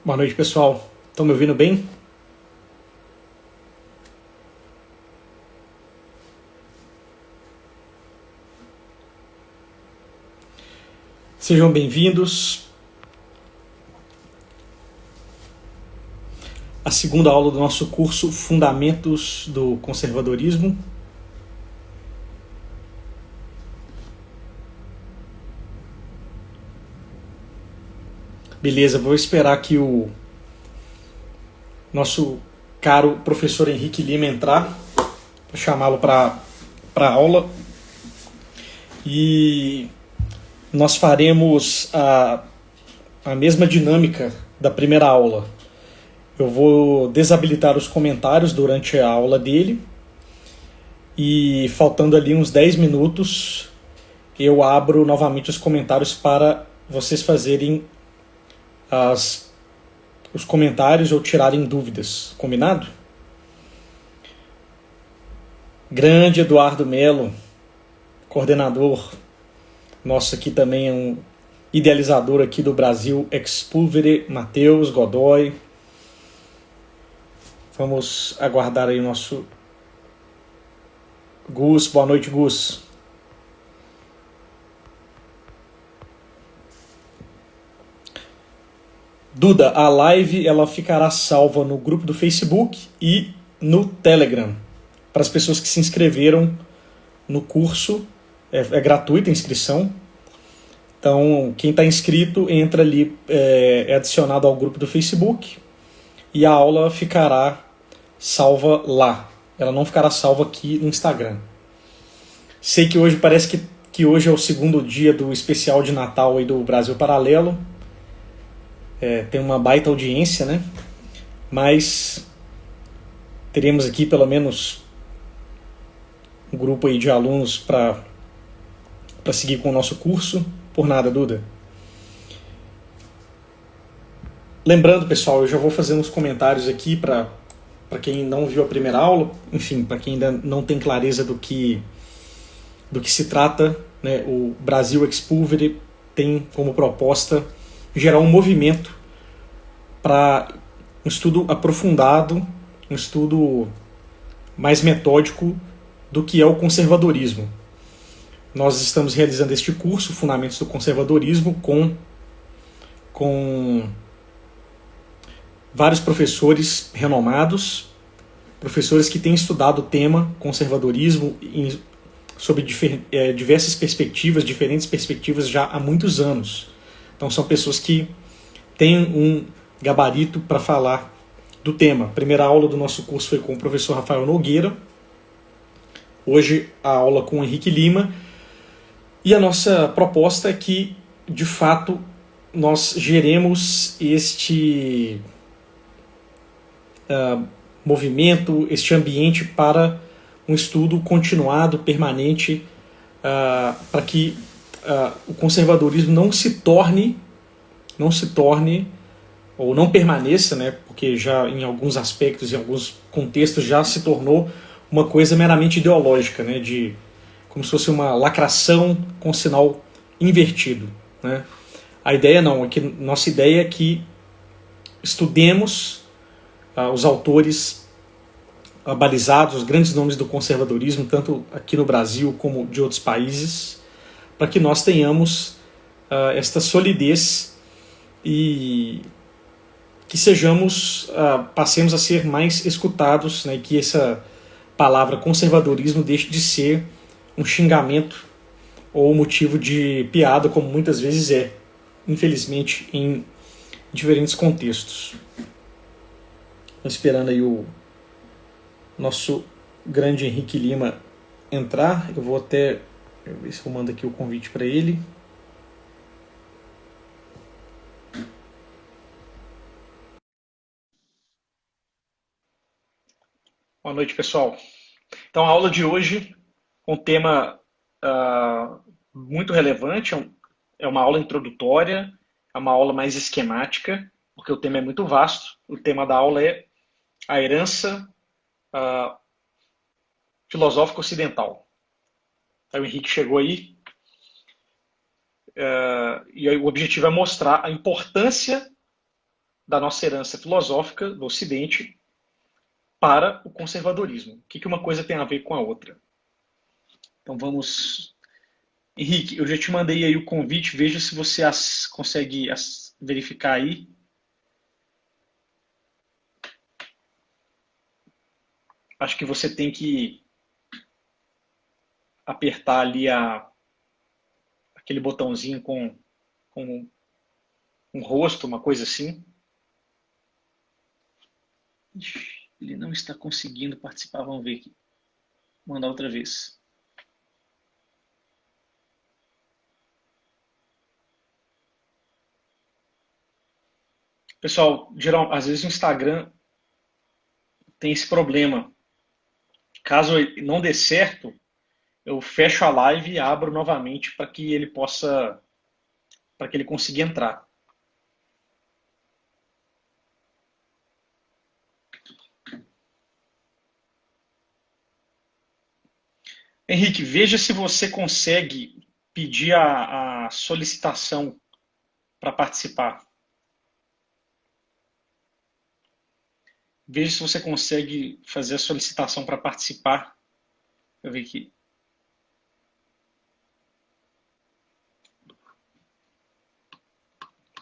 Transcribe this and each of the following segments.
Boa noite, pessoal. Estão me ouvindo bem? Sejam bem-vindos à segunda aula do nosso curso Fundamentos do Conservadorismo. Beleza, vou esperar que o nosso caro professor Henrique Lima entrar, para chamá-lo para a aula. E nós faremos a mesma dinâmica da primeira aula. Eu vou desabilitar os comentários durante a aula dele e, faltando ali uns 10 minutos, eu abro novamente os comentários para vocês fazerem os comentários ou tirarem dúvidas. Combinado? Grande Eduardo Melo, coordenador nosso aqui também, é um idealizador aqui do Brasil Expulvere, Matheus Godoy. Vamos aguardar aí o nosso Gus. Boa noite, Gus. Duda, a live ela ficará salva no grupo do Facebook e no Telegram. Para as pessoas que se inscreveram no curso, é gratuita a inscrição. Então, quem está inscrito entra ali, é adicionado ao grupo do Facebook e a aula ficará salva lá. Ela não ficará salva aqui no Instagram. Sei que hoje parece que hoje é o segundo dia do especial de Natal aí do Brasil Paralelo. Tem uma baita audiência, né? Mas teremos aqui pelo menos um grupo aí de alunos para seguir com o nosso curso. Por nada, Duda. Lembrando, pessoal, eu já vou fazendo uns comentários aqui para quem não viu a primeira aula, enfim, para quem ainda não tem clareza do que se trata, né? O Brasil Expulvere tem como proposta gerar um movimento para um estudo aprofundado, um estudo mais metódico do que é o conservadorismo. Nós estamos realizando este curso, Fundamentos do Conservadorismo, com vários professores renomados, professores que têm estudado o tema conservadorismo sob diversas perspectivas, diferentes perspectivas já há muitos anos. Então são pessoas que têm um gabarito para falar do tema. A primeira aula do nosso curso foi com o professor Rafael Nogueira, hoje a aula com o Henrique Lima, e a nossa proposta é que, de fato, nós geremos este movimento, este ambiente para um estudo continuado, permanente, para que o conservadorismo não se torne ou não permaneça, né, porque já em alguns aspectos, em alguns contextos já se tornou uma coisa meramente ideológica, né, como se fosse uma lacração com sinal invertido, né? A ideia não, nossa ideia é que estudemos os autores balizados, os grandes nomes do conservadorismo, tanto aqui no Brasil como de outros países, para que nós tenhamos esta solidez e que passemos a ser mais escutados, né, e que essa palavra conservadorismo deixe de ser um xingamento ou motivo de piada, como muitas vezes é, infelizmente, em diferentes contextos. Estou esperando aí o nosso grande Henrique Lima entrar. Eu vou até ver se eu mando aqui o convite para ele. Boa noite, pessoal. Então, a aula de hoje, um tema muito relevante, é uma aula introdutória, é uma aula mais esquemática, porque o tema é muito vasto. O tema da aula é a herança filosófica ocidental. Então, o Henrique chegou aí, e o objetivo é mostrar a importância da nossa herança filosófica do Ocidente para o conservadorismo. O que uma coisa tem a ver com a outra? Então vamos... Henrique, eu já te mandei aí o convite, veja se você consegue verificar aí. Acho que você tem que apertar ali aquele botãozinho com um rosto, uma coisa assim. Ixi, ele não está conseguindo participar. Vamos ver aqui. Vou mandar outra vez. Pessoal, geral, às vezes o Instagram tem esse problema. Caso não dê certo, eu fecho a live e abro novamente para que ele possa, para que ele consiga entrar. Henrique, veja se você consegue pedir a solicitação para participar. Veja se você consegue fazer a solicitação para participar. Eu ver aqui.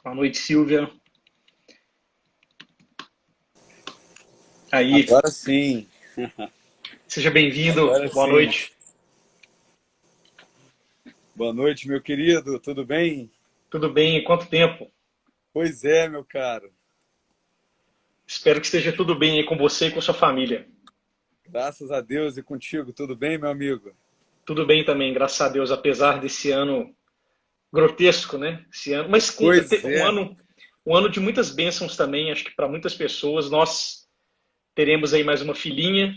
Boa noite, Silvia. Aí. Agora sim. Seja bem-vindo. Boa Sim. noite. Boa noite, meu querido. Tudo bem? Tudo bem? Quanto tempo? Pois é, meu caro. Espero que esteja tudo bem aí com você e com sua família. Graças a Deus e contigo. Tudo bem, meu amigo? Tudo bem também, graças a Deus, apesar desse ano grotesco, né? Esse ano, mas Pois é. um ano de muitas bênçãos também, acho que para muitas pessoas. Nós teremos aí mais uma filhinha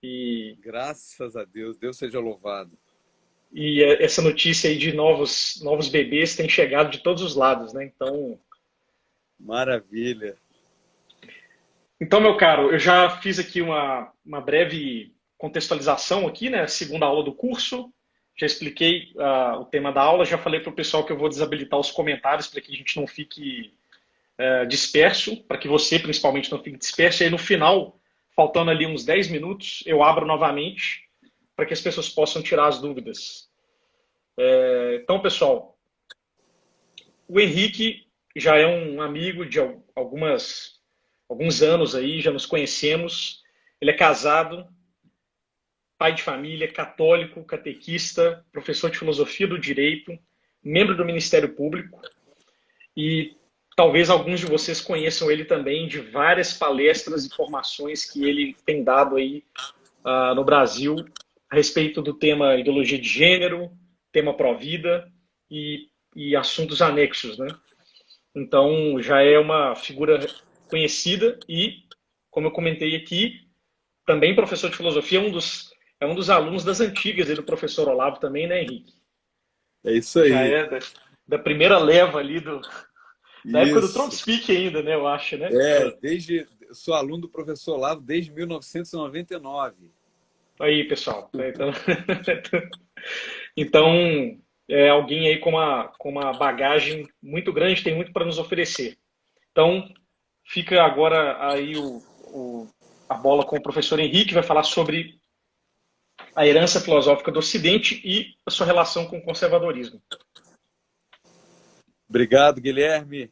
e, Graças a Deus. Deus seja louvado. e essa notícia aí de novos bebês tem chegado de todos os lados, né? Maravilha. Então, meu caro, eu já fiz aqui uma breve contextualização aqui, né? Segunda aula do curso. Já expliquei o tema da aula, já falei para o pessoal que eu vou desabilitar os comentários para que a gente não fique disperso, para que você principalmente não fique disperso. E aí no final, faltando ali uns 10 minutos, eu abro novamente para que as pessoas possam tirar as dúvidas. Então, pessoal, o Henrique já é um amigo de alguns anos aí, já nos conhecemos. Ele é casado, pai de família, católico, catequista, professor de filosofia do direito, membro do Ministério Público e talvez alguns de vocês conheçam ele também de várias palestras e formações que ele tem dado aí no Brasil a respeito do tema ideologia de gênero, tema pró-vida e assuntos anexos, né? Então já é uma figura conhecida e, como eu comentei aqui, também professor de filosofia, é um dos alunos das antigas do professor Olavo também, né, Henrique? É isso Já aí. é da primeira leva ali da época do Isso. Trotskij ainda, né, eu acho, né? Sou aluno do professor Olavo desde 1999. Aí, pessoal. Então, é alguém aí com uma bagagem muito grande, tem muito para nos oferecer. Então, fica agora aí a bola com o professor Henrique, vai falar sobre a herança filosófica do Ocidente e a sua relação com o conservadorismo. Obrigado, Guilherme.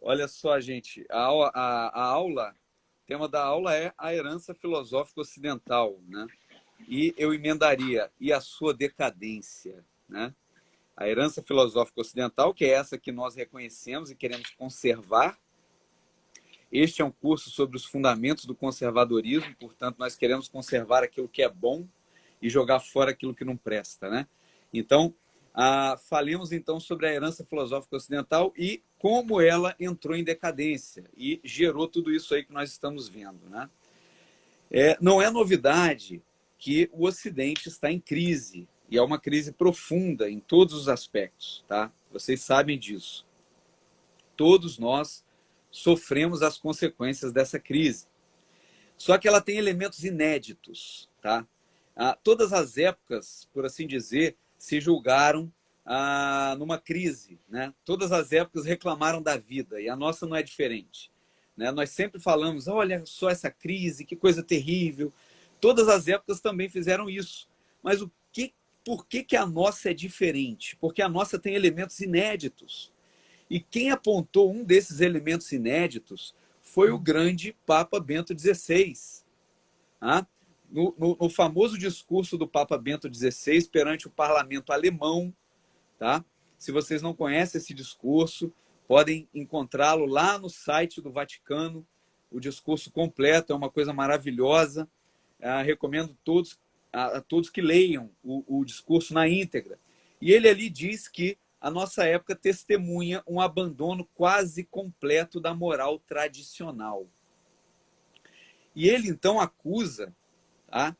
Olha só, gente, o tema da aula é a herança filosófica ocidental, né? E eu emendaria, e a sua decadência, né? A herança filosófica ocidental, que é essa que nós reconhecemos e queremos conservar. Este é um curso sobre os fundamentos do conservadorismo, portanto, nós queremos conservar aquilo que é bom e jogar fora aquilo que não presta, né? Então, falemos então sobre a herança filosófica ocidental e como ela entrou em decadência e gerou tudo isso aí que nós estamos vendo, né? Não é novidade que o Ocidente está em crise, e é uma crise profunda em todos os aspectos, tá? Vocês sabem disso. Todos nós sofremos as consequências dessa crise. Só que ela tem elementos inéditos, tá? Todas as épocas, por assim dizer, se julgaram numa crise, né? Todas as épocas reclamaram da vida e a nossa não é diferente, né? Nós sempre falamos, olha só essa crise, que coisa terrível. Todas as épocas também fizeram isso. Mas por que a nossa é diferente? Porque a nossa tem elementos inéditos. E quem apontou um desses elementos inéditos foi o grande Papa Bento XVI. Tá? No famoso discurso do Papa Bento XVI perante o parlamento alemão, tá? Se vocês não conhecem esse discurso, podem encontrá-lo lá no site do Vaticano. O discurso completo é uma coisa maravilhosa. Recomendo a todos que leiam o discurso na íntegra. E ele ali diz que a nossa época testemunha um abandono quase completo da moral tradicional. E ele então acusa, tá,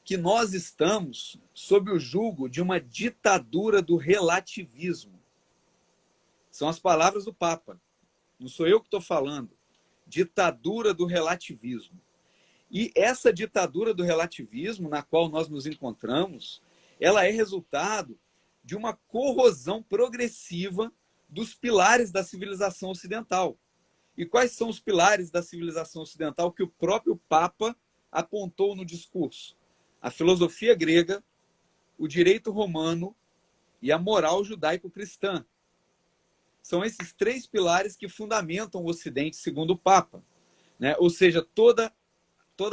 que nós estamos sob o jugo de uma ditadura do relativismo. São as palavras do Papa. Não sou eu que estou falando. Ditadura do relativismo. E essa ditadura do relativismo na qual nós nos encontramos, ela é resultado de uma corrosão progressiva dos pilares da civilização ocidental. E quais são os pilares da civilização ocidental que o próprio Papa apontou no discurso? A filosofia grega, o direito romano e a moral judaico-cristã. São esses três pilares que fundamentam o Ocidente, segundo o Papa, né? Ou seja, toda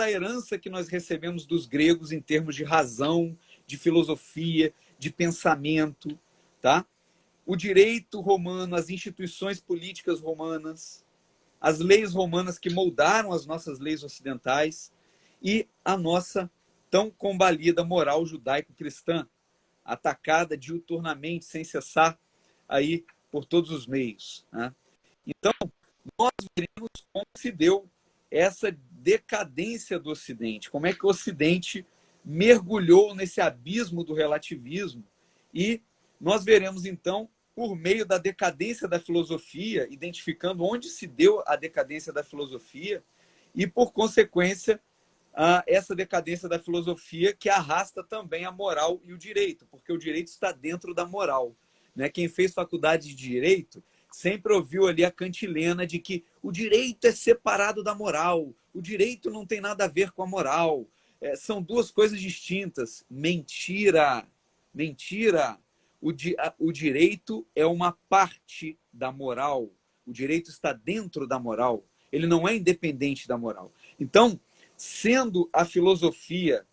a herança que nós recebemos dos gregos em termos de razão, de filosofia, de pensamento, tá? O direito romano, as instituições políticas romanas, as leis romanas que moldaram as nossas leis ocidentais e a nossa tão combalida moral judaico-cristã, atacada diuturnamente, sem cessar, aí por todos os meios, né? Então, nós veremos como se deu essa decadência do Ocidente, como é que o Ocidente mergulhou nesse abismo do relativismo, e nós veremos então, por meio da decadência da filosofia, identificando onde se deu a decadência da filosofia e, por consequência, essa decadência da filosofia que arrasta também a moral e o direito, porque o direito está dentro da moral, né? Quem fez faculdade de direito sempre ouviu ali a cantilena de que o direito é separado da moral, o direito não tem nada a ver com a moral, são duas coisas distintas. Mentira! Mentira! O direito é uma parte da moral, o direito está dentro da moral, ele não é independente da moral. Então, sendo a filosofia,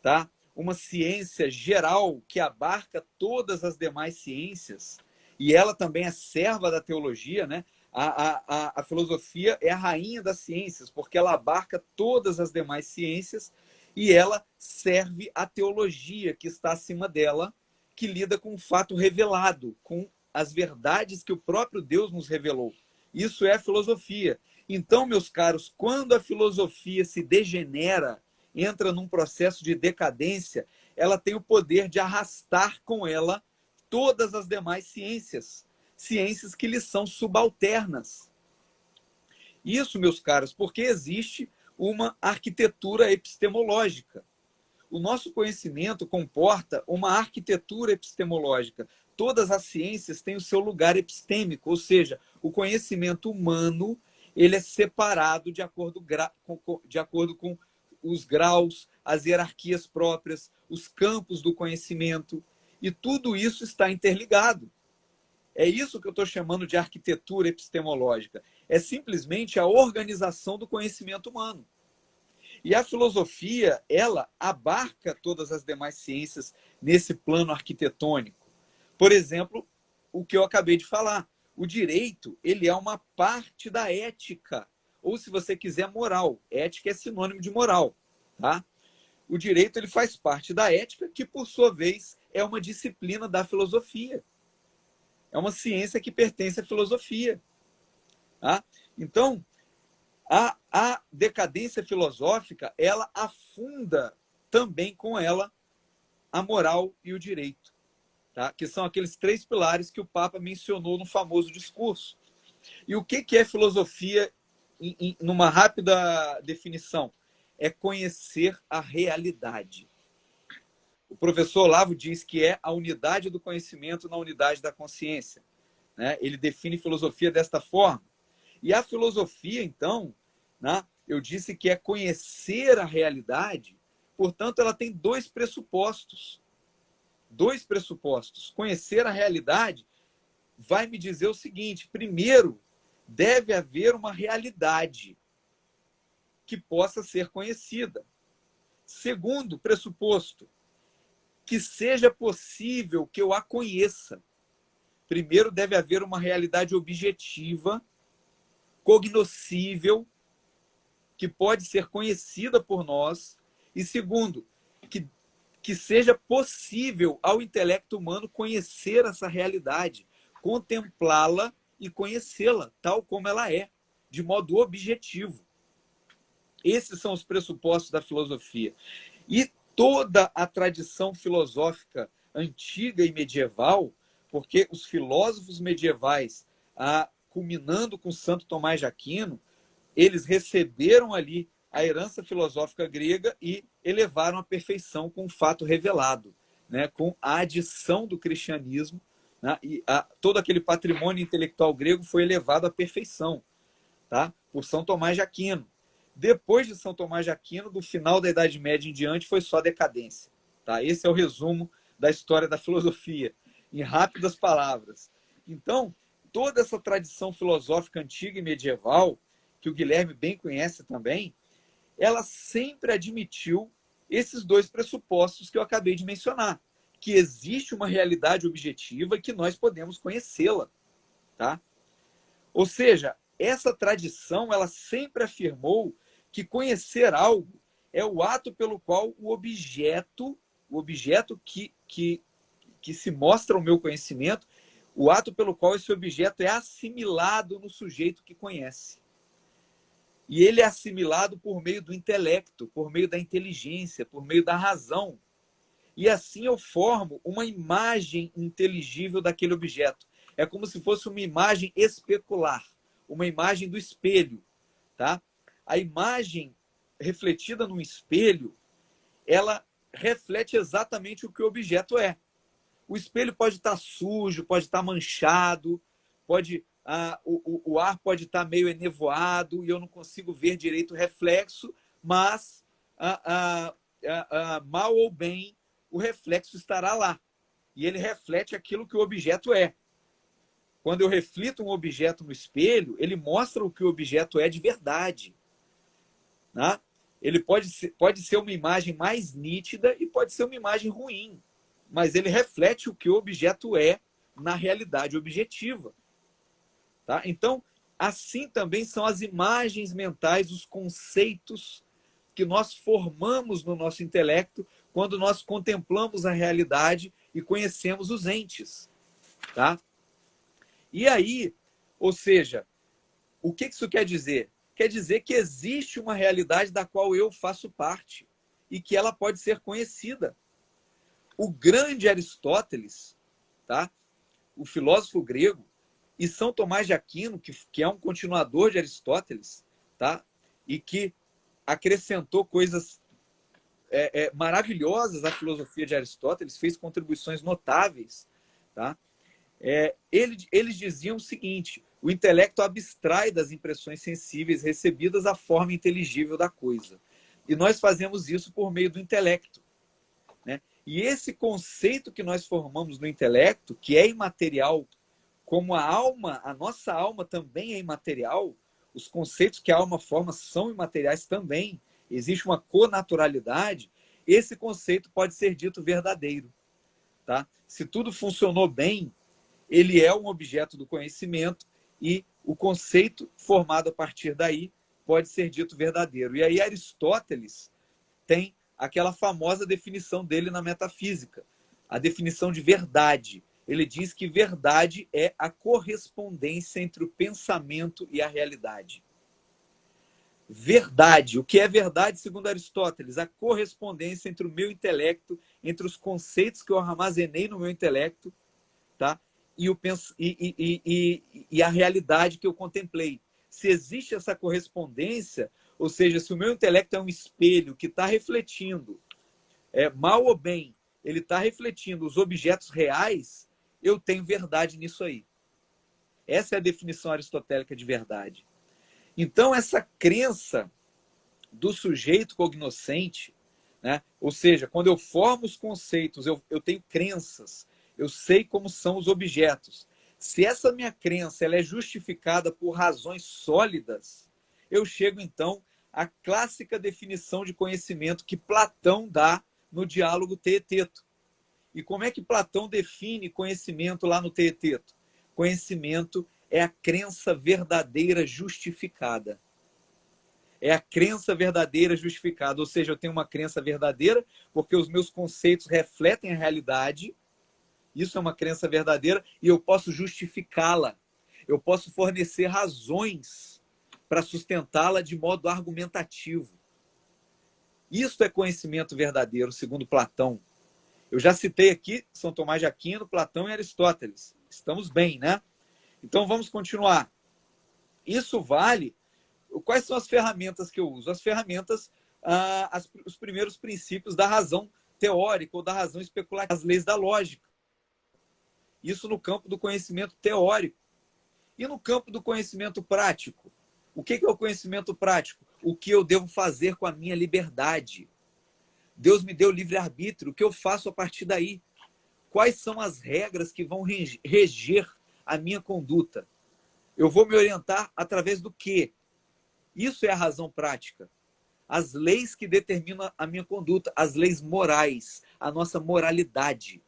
tá, uma ciência geral que abarca todas as demais ciências, e ela também é serva da teologia, né? A filosofia é a rainha das ciências, porque ela abarca todas as demais ciências e ela serve à teologia que está acima dela, que lida com o fato revelado, com as verdades que o próprio Deus nos revelou. Isso é a filosofia. Então, meus caros, quando a filosofia se degenera, entra num processo de decadência, ela tem o poder de arrastar com ela todas as demais ciências, ciências que lhe são subalternas. Isso, meus caros, porque existe uma arquitetura epistemológica. O nosso conhecimento comporta uma arquitetura epistemológica. Todas as ciências têm o seu lugar epistêmico, ou seja, o conhecimento humano ele é separado de acordo com os graus, as hierarquias próprias, os campos do conhecimento, e tudo isso está interligado. É isso que eu estou chamando de arquitetura epistemológica. É simplesmente a organização do conhecimento humano. E a filosofia, ela abarca todas as demais ciências nesse plano arquitetônico. Por exemplo, o que eu acabei de falar. O direito, ele é uma parte da ética, ou se você quiser, moral. Ética é sinônimo de moral, tá? O direito, ele faz parte da ética, que por sua vez é uma disciplina da filosofia. É uma ciência que pertence à filosofia, tá? Então, a decadência filosófica, ela afunda também com ela a moral e o direito, tá? Que são aqueles três pilares que o Papa mencionou no famoso discurso. E o que é filosofia, numa rápida definição? É conhecer a realidade. professor Olavo diz que é a unidade do conhecimento na unidade da consciência, né? Ele define filosofia desta forma. E a filosofia, então, né, eu disse que é conhecer a realidade, portanto, ela tem dois pressupostos. Dois pressupostos. Conhecer a realidade vai me dizer o seguinte: primeiro, deve haver uma realidade que possa ser conhecida. Segundo pressuposto, que seja possível que eu a conheça. Primeiro, deve haver uma realidade objetiva, cognoscível, que pode ser conhecida por nós. E segundo, que seja possível ao intelecto humano conhecer essa realidade, contemplá-la e conhecê-la tal como ela é, de modo objetivo. Esses são os pressupostos da filosofia. E toda a tradição filosófica antiga e medieval, porque os filósofos medievais, culminando com Santo Tomás de Aquino, eles receberam ali a herança filosófica grega e elevaram à perfeição com o fato revelado, né? Com a adição do cristianismo, né? E todo aquele patrimônio intelectual grego foi elevado à perfeição, tá? Por São Tomás de Aquino. Depois de São Tomás de Aquino, do final da Idade Média em diante, foi só decadência. Tá? Esse é o resumo da história da filosofia, em rápidas palavras. Então, toda essa tradição filosófica antiga e medieval, que o Guilherme bem conhece também, ela sempre admitiu esses dois pressupostos que eu acabei de mencionar, que existe uma realidade objetiva e que nós podemos conhecê-la. Tá? Ou seja, essa tradição ela sempre afirmou que conhecer algo é o ato pelo qual o objeto que se mostra o meu conhecimento, o ato pelo qual esse objeto é assimilado no sujeito que conhece. E ele é assimilado por meio do intelecto, por meio da inteligência, por meio da razão. E assim eu formo uma imagem inteligível daquele objeto. É como se fosse uma imagem especular, uma imagem do espelho. Tá? A imagem refletida no espelho, ela reflete exatamente o que o objeto é. O espelho pode estar sujo, pode estar manchado, o ar pode estar meio enevoado e eu não consigo ver direito o reflexo, mas mal ou bem o reflexo estará lá. E ele reflete aquilo que o objeto é. Quando eu reflito um objeto no espelho, ele mostra o que o objeto é de verdade. Né? Ele pode ser uma imagem mais nítida e pode ser uma imagem ruim, mas ele reflete o que o objeto é na realidade objetiva. Tá? Então, assim também são as imagens mentais, os conceitos que nós formamos no nosso intelecto quando nós contemplamos a realidade e conhecemos os entes. Tá? E aí, ou seja, o que isso quer dizer? Quer dizer que existe uma realidade da qual eu faço parte e que ela pode ser conhecida. O grande Aristóteles, tá? O filósofo grego, e São Tomás de Aquino, que é um continuador de Aristóteles, tá? E que acrescentou coisas maravilhosas à filosofia de Aristóteles, fez contribuições notáveis. Tá? Eles diziam o seguinte: o intelecto abstrai das impressões sensíveis recebidas a forma inteligível da coisa. E nós fazemos isso por meio do intelecto. Né? E esse conceito que nós formamos no intelecto, que é imaterial, como a alma, a nossa alma também é imaterial, os conceitos que a alma forma são imateriais também, existe uma conaturalidade, esse conceito pode ser dito verdadeiro. Tá? Se tudo funcionou bem, ele é um objeto do conhecimento e o conceito formado a partir daí pode ser dito verdadeiro. E aí Aristóteles tem aquela famosa definição dele na metafísica, a definição de verdade. Ele diz que verdade é a correspondência entre o pensamento e a realidade. Verdade. O que é verdade, segundo Aristóteles? A correspondência entre o meu intelecto, entre os conceitos que eu armazenei no meu intelecto, tá? E a realidade que eu contemplei. Se existe essa correspondência, ou seja, se o meu intelecto é um espelho que está refletindo, mal ou bem, ele está refletindo os objetos reais, eu tenho verdade nisso aí. Essa é a definição aristotélica de verdade. Então, essa crença do sujeito cognoscente, né? Ou seja, quando eu formo os conceitos, eu tenho crenças, eu sei como são os objetos. Se essa minha crença ela é justificada por razões sólidas, eu chego, então, à clássica definição de conhecimento que Platão dá no diálogo Teeteto. E como é que Platão define conhecimento lá no Teeteto? Conhecimento é a crença verdadeira justificada. É a crença verdadeira justificada. Ou seja, eu tenho uma crença verdadeira porque os meus conceitos refletem a realidade. Isso é uma crença verdadeira e eu posso justificá-la. Eu posso fornecer razões para sustentá-la de modo argumentativo. Isso é conhecimento verdadeiro, segundo Platão. Eu já citei aqui São Tomás de Aquino, Platão e Aristóteles. Estamos bem, né? Então vamos continuar. Isso vale. Quais são as ferramentas que eu uso? As ferramentas, os primeiros princípios da razão teórica ou da razão especulativa, as leis da lógica. Isso no campo do conhecimento teórico. E no campo do conhecimento prático? O que é o conhecimento prático? O que eu devo fazer com a minha liberdade? Deus me deu livre-arbítrio. O que eu faço a partir daí? Quais são as regras que vão reger a minha conduta? Eu vou me orientar através do quê? Isso é a razão prática. As leis que determinam a minha conduta, as leis morais, a nossa moralidade.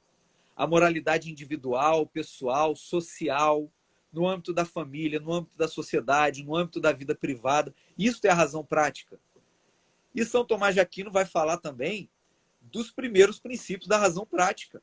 A moralidade individual, pessoal, social, no âmbito da família, no âmbito da sociedade, no âmbito da vida privada. Isso é a razão prática. E São Tomás de Aquino vai falar também dos primeiros princípios da razão prática.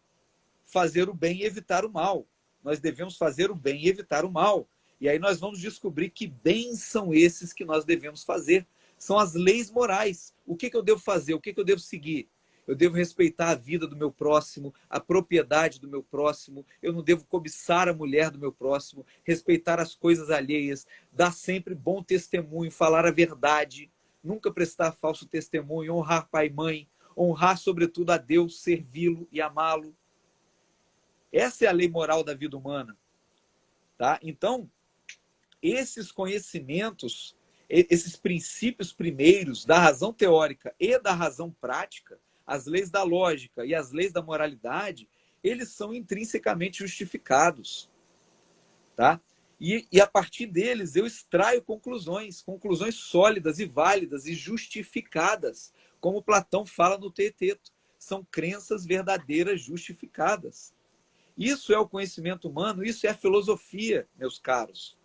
Fazer o bem e evitar o mal. Nós devemos fazer o bem e evitar o mal. E aí nós vamos descobrir que bens são esses que nós devemos fazer. São as leis morais. O que eu devo fazer? O que eu devo seguir? Eu devo respeitar a vida do meu próximo, a propriedade do meu próximo. Eu não devo cobiçar a mulher do meu próximo, respeitar as coisas alheias, dar sempre bom testemunho, falar a verdade, nunca prestar falso testemunho, honrar pai e mãe, honrar sobretudo a Deus, servi-lo e amá-lo. Essa é a lei moral da vida humana. Tá? Então, esses conhecimentos, esses princípios primeiros da razão teórica e da razão prática, as leis da lógica e as leis da moralidade, eles são intrinsecamente justificados. Tá? E a partir deles eu extraio conclusões sólidas e válidas e justificadas, como Platão fala no Teeteto. São crenças verdadeiras justificadas. Isso é o conhecimento humano, isso é a filosofia, meus caros.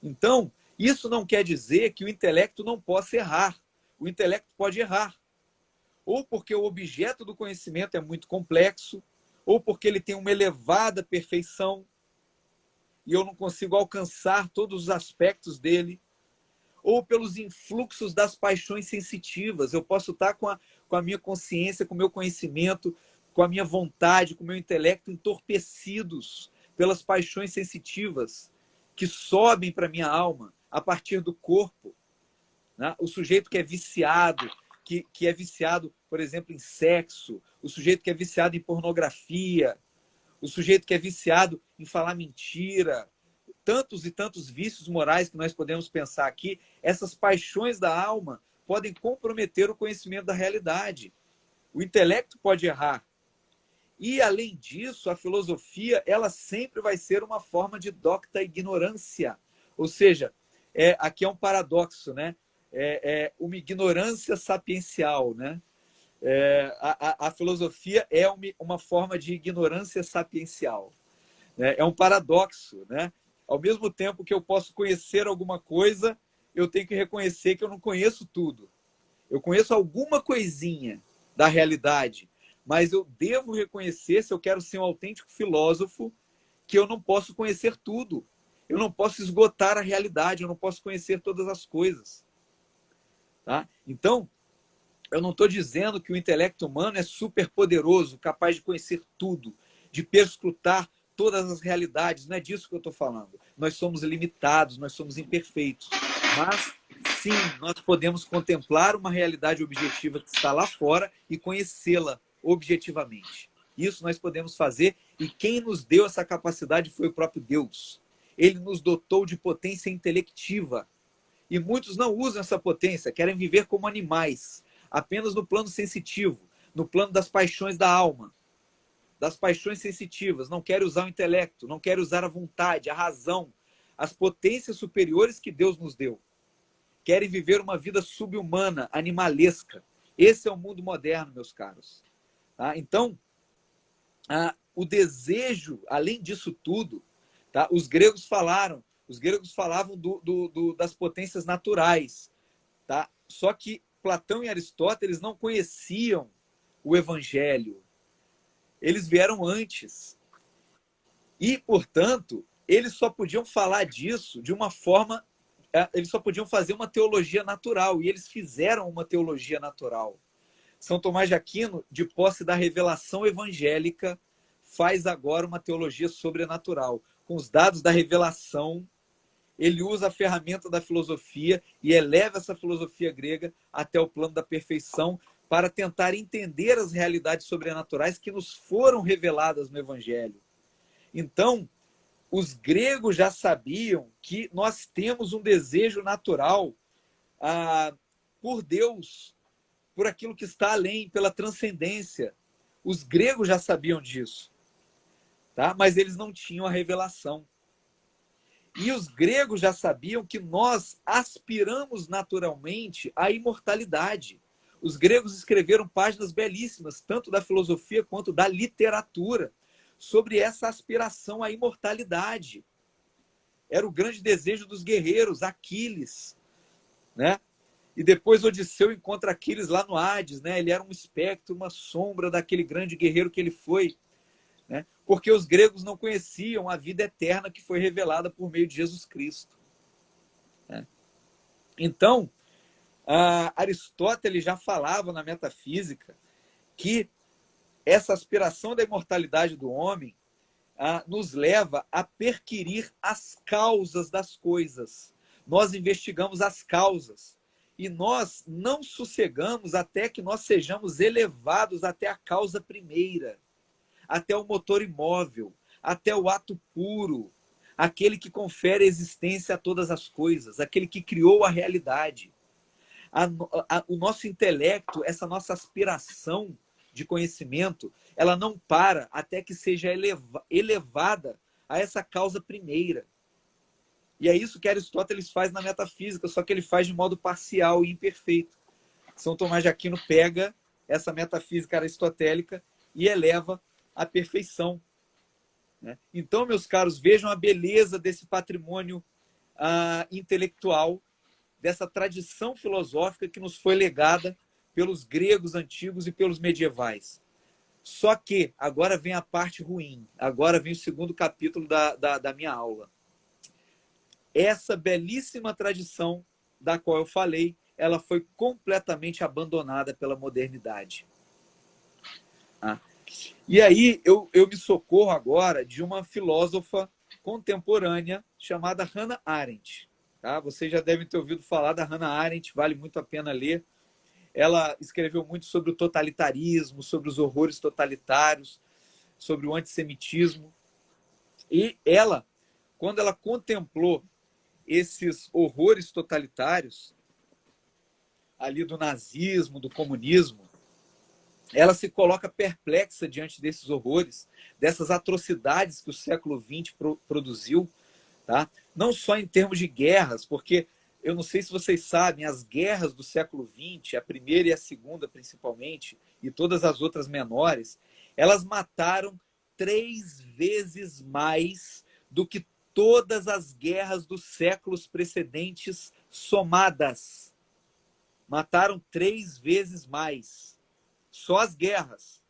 Então, isso não quer dizer que o intelecto não possa errar. O intelecto pode errar. Ou porque o objeto do conhecimento é muito complexo, ou porque ele tem uma elevada perfeição e eu não consigo alcançar todos os aspectos dele, ou pelos influxos das paixões sensitivas. Eu posso estar com a minha consciência, com o meu conhecimento, com a minha vontade, com o meu intelecto entorpecidos pelas paixões sensitivas que sobem para a minha alma a partir do corpo. Né? O sujeito que é viciado, que é viciado, por exemplo, em sexo, o sujeito que é viciado em pornografia, o sujeito que é viciado em falar mentira, tantos e tantos vícios morais que nós podemos pensar aqui, essas paixões da alma podem comprometer o conhecimento da realidade. O intelecto pode errar. E, além disso, a filosofia ela sempre vai ser uma forma de docta ignorância. Ou seja, aqui é um paradoxo, né? Uma ignorância sapiencial, né? A filosofia é uma forma de ignorância sapiencial. Né? É um paradoxo, né? Ao mesmo tempo que eu posso conhecer alguma coisa, eu tenho que reconhecer que eu não conheço tudo. Eu conheço alguma coisinha da realidade, mas eu devo reconhecer, se eu quero ser um autêntico filósofo, que eu não posso conhecer tudo. Eu não posso esgotar a realidade, eu não posso conhecer todas as coisas. Tá? Então, eu não estou dizendo que o intelecto humano é superpoderoso, capaz de conhecer tudo, de perscrutar todas as realidades. Não é disso que eu estou falando. Nós somos limitados, nós somos imperfeitos. Mas, sim, nós podemos contemplar uma realidade objetiva que está lá fora e conhecê-la objetivamente. Isso nós podemos fazer, e quem nos deu essa capacidade foi o próprio Deus. Ele nos dotou de potência intelectiva. E muitos não usam essa potência, querem viver como animais, apenas no plano sensitivo, no plano das paixões da alma, das paixões sensitivas. Não querem usar o intelecto, não querem usar a vontade, a razão, as potências superiores que Deus nos deu. Querem viver uma vida subhumana, animalesca. Esse é o mundo moderno, meus caros. Tá? Então, o desejo, além disso tudo, tá? Os gregos falavam das potências naturais. Tá? Só que Platão e Aristóteles não conheciam o evangelho. Eles vieram antes. E, portanto, eles só podiam falar disso de uma forma... Eles só podiam fazer uma teologia natural. E eles fizeram uma teologia natural. São Tomás de Aquino, de posse da revelação evangélica, faz agora uma teologia sobrenatural. Com os dados da revelação, ele usa a ferramenta da filosofia e eleva essa filosofia grega até o plano da perfeição para tentar entender as realidades sobrenaturais que nos foram reveladas no Evangelho. Então, os gregos já sabiam que nós temos um desejo natural por Deus, por aquilo que está além, pela transcendência. Os gregos já sabiam disso, tá? Mas eles não tinham a revelação. E os gregos já sabiam que nós aspiramos naturalmente à imortalidade. Os gregos escreveram páginas belíssimas, tanto da filosofia quanto da literatura, sobre essa aspiração à imortalidade. Era o grande desejo dos guerreiros, Aquiles, né? E depois Odisseu encontra Aquiles lá no Hades, né? Ele era um espectro, uma sombra daquele grande guerreiro que ele foi, né? Porque os gregos não conheciam a vida eterna que foi revelada por meio de Jesus Cristo, né? Então, Aristóteles já falava na metafísica que essa aspiração da imortalidade do homem nos leva a perquirir as causas das coisas. Nós investigamos as causas. E nós não sossegamos até que nós sejamos elevados até a causa primeira, até o motor imóvel, até o ato puro, aquele que confere existência a todas as coisas, aquele que criou a realidade. O nosso intelecto, essa nossa aspiração de conhecimento, ela não para até que seja elevada a essa causa primeira. E é isso que Aristóteles faz na metafísica, só que ele faz de modo parcial e imperfeito. São Tomás de Aquino pega essa metafísica aristotélica e eleva à perfeição, né? Então, meus caros, vejam a beleza desse patrimônio intelectual, dessa tradição filosófica que nos foi legada pelos gregos antigos e pelos medievais. Só que agora vem a parte ruim, agora vem o segundo capítulo da minha aula. Essa belíssima tradição da qual eu falei, ela foi completamente abandonada pela modernidade. E aí eu me socorro agora de uma filósofa contemporânea chamada Hannah Arendt. Tá? Vocês já devem ter ouvido falar da Hannah Arendt, vale muito a pena ler. Ela escreveu muito sobre o totalitarismo, sobre os horrores totalitários, sobre o antissemitismo. E ela, quando ela contemplou esses horrores totalitários, ali do nazismo, do comunismo, ela se coloca perplexa diante desses horrores, dessas atrocidades que o século XX produziu, tá? Não só em termos de guerras, porque eu não sei se vocês sabem, as guerras do século XX, a primeira e a segunda principalmente, e todas as outras menores, elas mataram 3 vezes mais do que todas as guerras dos séculos precedentes somadas. Mataram 3 vezes mais. Só as guerras.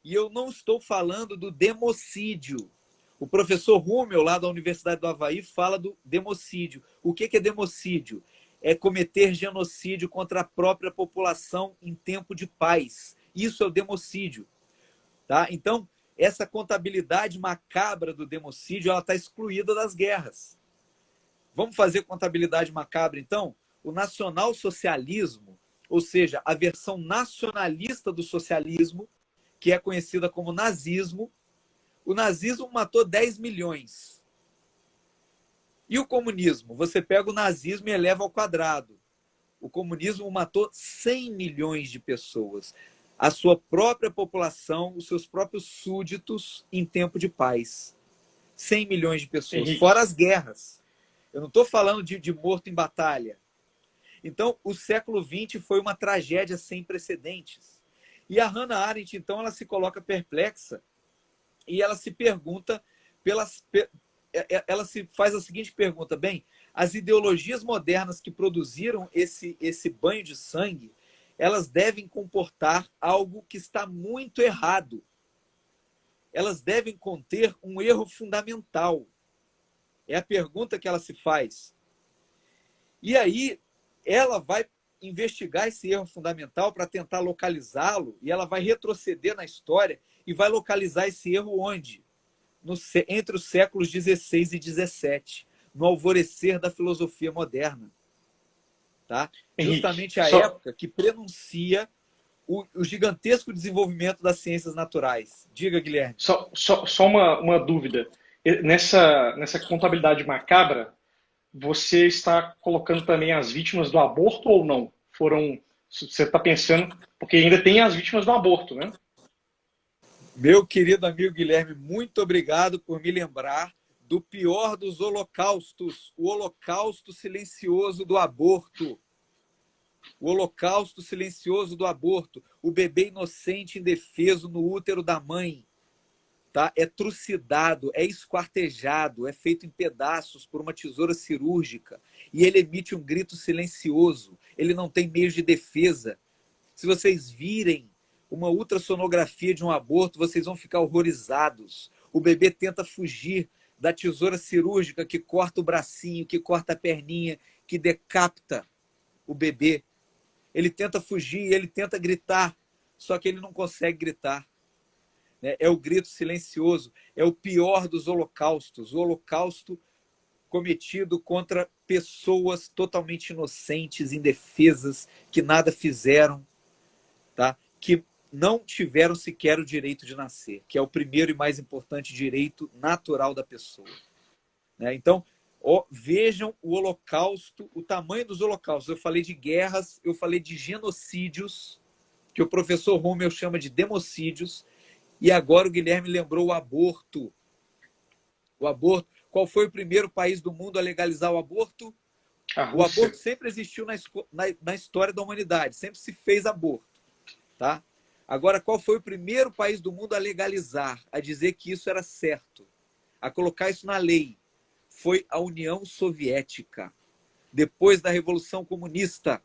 E eu não estou falando do democídio. O professor Rummel, lá da Universidade do Havaí, fala do democídio. O que é democídio? É cometer genocídio contra a própria população em tempo de paz. Isso é o democídio. Tá? Então, essa contabilidade macabra do democídio, ela está excluída das guerras. Vamos fazer contabilidade macabra, então? O nacionalsocialismo, ou seja, a versão nacionalista do socialismo, que é conhecida como nazismo. O nazismo matou 10 milhões. E o comunismo? Você pega o nazismo e eleva ao quadrado. O comunismo matou 100 milhões de pessoas. A sua própria população, os seus próprios súditos em tempo de paz. 100 milhões de pessoas, Henrique. fora as guerras. Eu não estou falando de morto em batalha. Então, o século XX foi uma tragédia sem precedentes. E a Hannah Arendt, então, ela se coloca perplexa e ela se pergunta, ela se faz a seguinte pergunta: bem, as ideologias modernas que produziram esse banho de sangue, elas devem comportar algo que está muito errado. Elas devem conter um erro fundamental. É a pergunta que ela se faz. E aí, ela vai investigar esse erro fundamental para tentar localizá-lo, e ela vai retroceder na história e vai localizar esse erro onde? Entre os séculos XVI e XVII, no alvorecer da filosofia moderna. Tá? Henrique, Justamente a época que prenuncia o gigantesco desenvolvimento das ciências naturais. Diga, Guilherme. Só uma dúvida. Nessa contabilidade macabra, você está colocando também as vítimas do aborto ou não? Você está pensando, porque ainda tem as vítimas do aborto, né? Meu querido amigo Guilherme, muito obrigado por me lembrar do pior dos holocaustos, o holocausto silencioso do aborto. O holocausto silencioso do aborto. O bebê inocente indefeso no útero da mãe. Tá? É trucidado, é esquartejado, é feito em pedaços por uma tesoura cirúrgica. E ele emite um grito silencioso. Ele não tem meios de defesa. Se vocês virem uma ultrassonografia de um aborto, vocês vão ficar horrorizados. O bebê tenta fugir da tesoura cirúrgica que corta o bracinho, que corta a perninha, que decapita o bebê. Ele tenta fugir, ele tenta gritar, só que ele não consegue gritar. É o grito silencioso, é o pior dos holocaustos, o holocausto cometido contra pessoas totalmente inocentes, indefesas, que nada fizeram, tá? Que não tiveram sequer o direito de nascer, que é o primeiro e mais importante direito natural da pessoa. Então, vejam o holocausto, o tamanho dos holocaustos. Eu falei de guerras, eu falei de genocídios, que o professor Rummel chama de democídios, e agora o Guilherme lembrou o aborto. O aborto. Qual foi o primeiro país do mundo a legalizar o aborto? O aborto sempre existiu na história da humanidade, sempre se fez aborto. Tá? Agora, qual foi o primeiro país do mundo a legalizar, a dizer que isso era certo, a colocar isso na lei? Foi a União Soviética. Depois da Revolução Comunista,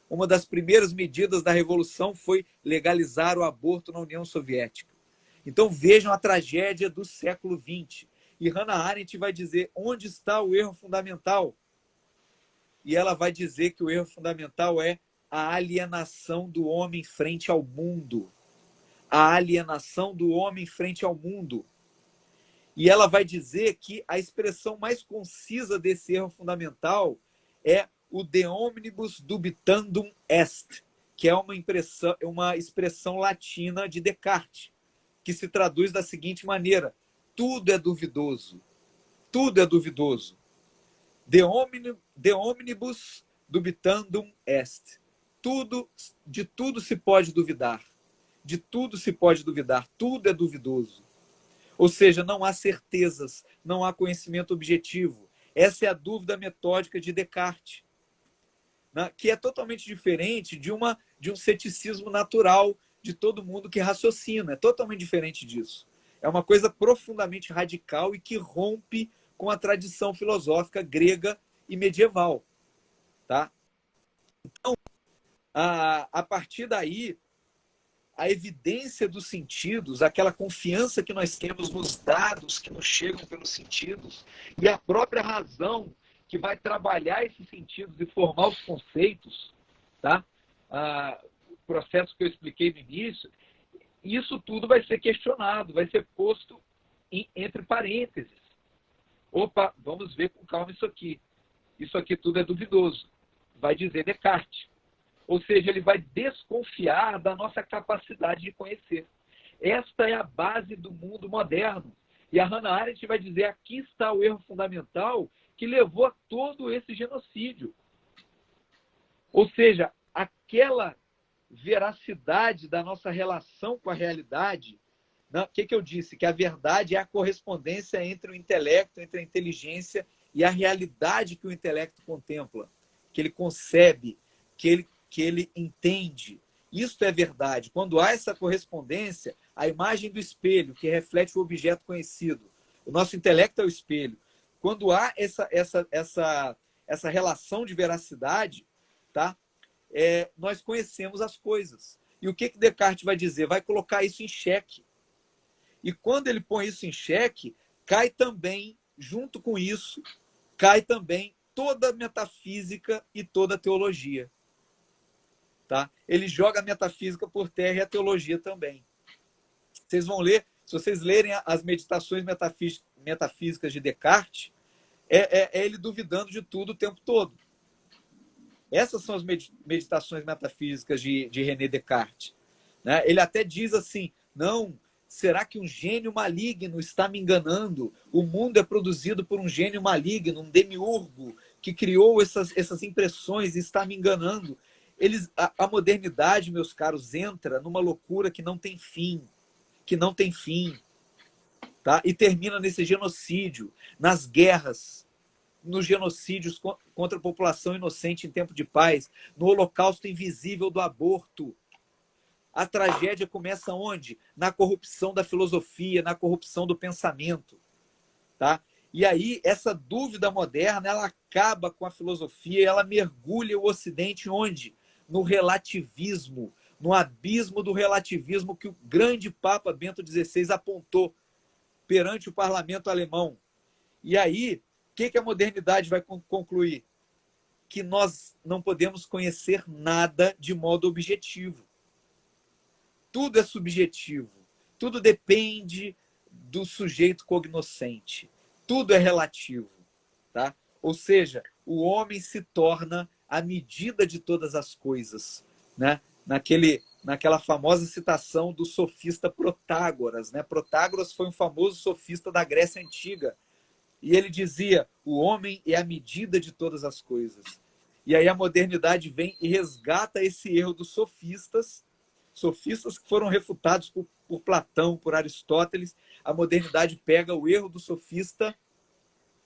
uma das primeiras medidas da Revolução foi legalizar o aborto na União Soviética. Então vejam a tragédia do século XX. E Hannah Arendt vai dizer onde está o erro fundamental. E ela vai dizer que o erro fundamental é a alienação do homem frente ao mundo. A alienação do homem frente ao mundo. E ela vai dizer que a expressão mais concisa desse erro fundamental é o de omnibus dubitandum est, que é uma expressão latina de Descartes, que se traduz da seguinte maneira: tudo é duvidoso. Tudo é duvidoso. De omnibus dubitandum est. De tudo se pode duvidar. De tudo se pode duvidar. Tudo é duvidoso. Ou seja, não há certezas, não há conhecimento objetivo. Essa é a dúvida metódica de Descartes, né? Que é totalmente diferente de um ceticismo natural de todo mundo que raciocina. É totalmente diferente disso. É uma coisa profundamente radical e que rompe com a tradição filosófica grega e medieval. Tá? Então, a partir daí, a evidência dos sentidos, aquela confiança que nós temos nos dados que nos chegam pelos sentidos, e a própria razão que vai trabalhar esses sentidos e formar os conceitos, tá? O processo que eu expliquei no início, isso tudo vai ser questionado, vai ser posto entre parênteses. Opa, vamos ver com calma isso aqui. Isso aqui tudo é duvidoso, vai dizer Descartes. Ou seja, ele vai desconfiar da nossa capacidade de conhecer. Esta é a base do mundo moderno. E a Hannah Arendt vai dizer, aqui está o erro fundamental que levou a todo esse genocídio. Ou seja, aquela veracidade da nossa relação com a realidade. O que eu disse? Que a verdade é a correspondência entre o intelecto, entre a inteligência e a realidade que o intelecto contempla, que ele concebe, que ele entende. Isso é verdade. Quando há essa correspondência, a imagem do espelho, que reflete o objeto conhecido. O nosso intelecto é o espelho. Quando há essa relação de veracidade, tá? Nós conhecemos as coisas. E o que Descartes vai dizer? Vai colocar isso em xeque. E quando ele põe isso em xeque, cai também, junto com isso, cai também toda a metafísica e toda a teologia. Tá? Ele joga a metafísica por terra e a teologia também. Vocês vão ler, se vocês lerem as meditações metafísicas de Descartes, é ele duvidando de tudo o tempo todo. Essas são as meditações metafísicas de René Descartes. Né? Ele até diz assim, não, será que um gênio maligno está me enganando? O mundo é produzido por um gênio maligno, um demiurgo, que criou essas impressões e está me enganando. A modernidade, meus caros, entra numa loucura que não tem fim. Tá? E termina nesse genocídio, nas guerras, nos genocídios contra a população inocente em tempo de paz, no holocausto invisível do aborto. A tragédia começa onde? Na corrupção da filosofia, na corrupção do pensamento. Tá? E aí, essa dúvida moderna, ela acaba com a filosofia, ela mergulha o Ocidente onde? No relativismo, no abismo do relativismo que o grande Papa Bento XVI apontou perante o parlamento alemão. E aí, o que a modernidade vai concluir? Que nós não podemos conhecer nada de modo objetivo. Tudo é subjetivo. Tudo depende do sujeito cognoscente. Tudo é relativo. Tá? Ou seja, o homem se torna a medida de todas as coisas. Né? Naquela famosa citação do sofista Protágoras. Né? Protágoras foi um famoso sofista da Grécia Antiga. E ele dizia, o homem é a medida de todas as coisas. E aí a modernidade vem e resgata esse erro dos sofistas que foram refutados por Platão, por Aristóteles. A modernidade pega o erro do sofista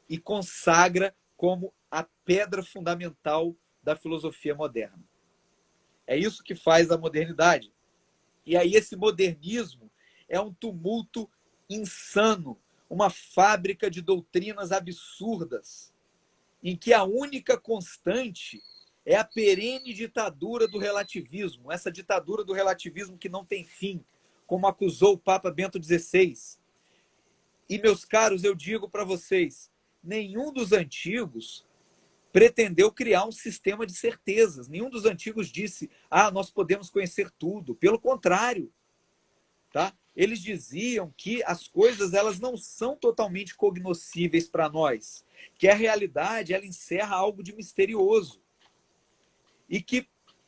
e consagra como a pedra fundamental da filosofia moderna. É isso que faz a modernidade. E aí esse modernismo é um tumulto insano, uma fábrica de doutrinas absurdas, em que a única constante é a perene ditadura do relativismo, essa ditadura do relativismo que não tem fim, como acusou o Papa Bento XVI. E, meus caros, eu digo para vocês, nenhum dos antigos pretendeu criar um sistema de certezas. Nenhum dos antigos disse, nós podemos conhecer tudo. Pelo contrário, tá? Eles diziam que as coisas elas não são totalmente cognoscíveis para nós, que a realidade ela encerra algo de misterioso e que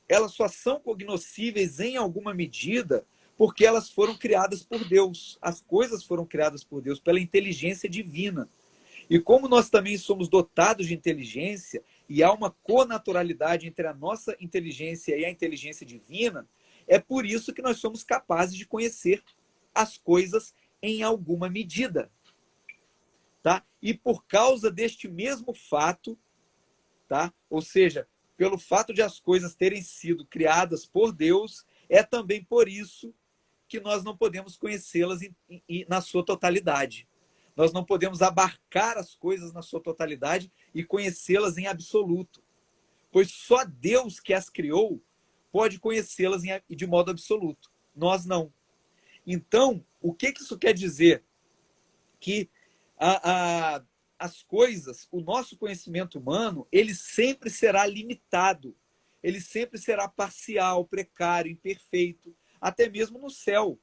elas só são cognoscíveis em alguma medida porque elas foram criadas por Deus. As coisas foram criadas por Deus, pela inteligência divina. E como nós também somos dotados de inteligência e há uma conaturalidade entre a nossa inteligência e a inteligência divina, é por isso que nós somos capazes de conhecer as coisas em alguma medida. Tá? E por causa deste mesmo fato, tá? Ou seja, pelo fato de as coisas terem sido criadas por Deus, é também por isso que nós não podemos conhecê-las na sua totalidade. Nós não podemos abarcar as coisas na sua totalidade e conhecê-las em absoluto. Pois só Deus que as criou pode conhecê-las de modo absoluto. Nós não. Então, o que isso quer dizer? Que as coisas, o nosso conhecimento humano, ele sempre será limitado. Ele sempre será parcial, precário, imperfeito, até mesmo no céu.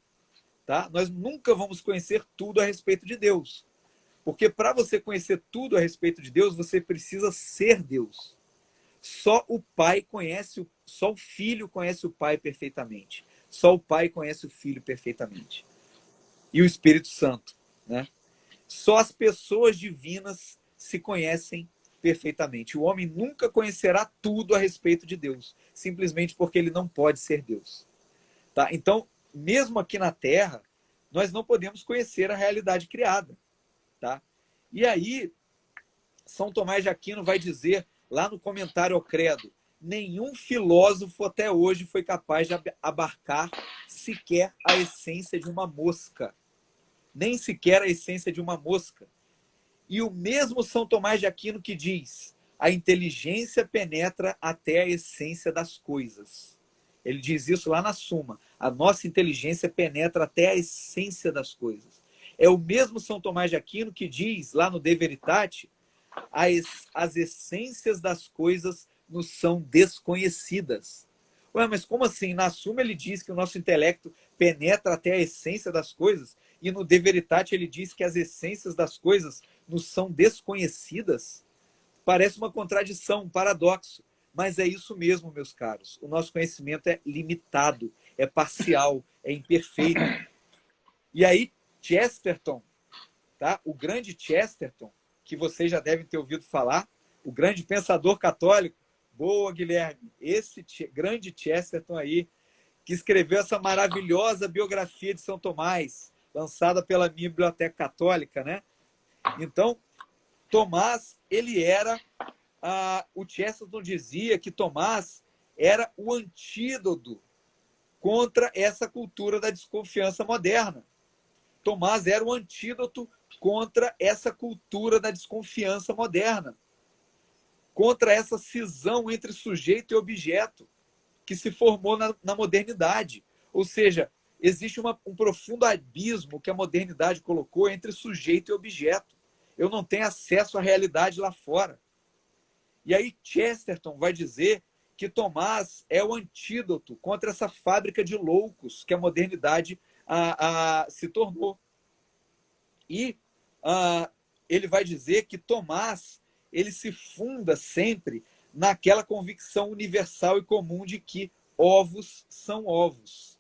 Tá? Nós nunca vamos conhecer tudo a respeito de Deus. Porque para você conhecer tudo a respeito de Deus, você precisa ser Deus. Só o Filho conhece o Pai perfeitamente. Só o Pai conhece o Filho perfeitamente. e o Espírito Santo, né? Só as pessoas divinas se conhecem perfeitamente. O homem nunca conhecerá tudo a respeito de Deus, simplesmente porque ele não pode ser Deus. Tá? Então, mesmo aqui na Terra, nós não podemos conhecer a realidade criada. Tá? E aí, São Tomás de Aquino vai dizer, lá no comentário ao Credo, nenhum filósofo até hoje foi capaz de abarcar sequer a essência de uma mosca. Nem sequer a essência de uma mosca. E o mesmo São Tomás de Aquino que diz, a inteligência penetra até a essência das coisas. Ele diz isso lá na Suma. A nossa inteligência penetra até a essência das coisas. É o mesmo São Tomás de Aquino que diz, lá no De Veritate, as essências das coisas nos são desconhecidas. Ué, mas como assim? Na Suma ele diz que o nosso intelecto penetra até a essência das coisas e no De Veritate ele diz que as essências das coisas nos são desconhecidas? Parece uma contradição, um paradoxo. Mas é isso mesmo, meus caros. O nosso conhecimento é limitado, é parcial, é imperfeito. E aí, Chesterton, tá? O grande Chesterton, que vocês já devem ter ouvido falar, o grande pensador católico, boa, Guilherme, esse grande Chesterton aí, que escreveu essa maravilhosa biografia de São Tomás, lançada pela minha Biblioteca Católica, né? Então, Tomás, ele era... o Chesterton dizia que Tomás era o antídoto contra essa cultura da desconfiança moderna. Tomás era o antídoto contra essa cultura da desconfiança moderna, contra essa cisão entre sujeito e objeto que se formou na modernidade. Ou seja, existe um profundo abismo que a modernidade colocou entre sujeito e objeto. Eu não tenho acesso à realidade lá fora. E aí Chesterton vai dizer que Tomás é o antídoto contra essa fábrica de loucos que a modernidade se tornou. E ele vai dizer que Tomás ele se funda sempre naquela convicção universal e comum de que ovos são ovos.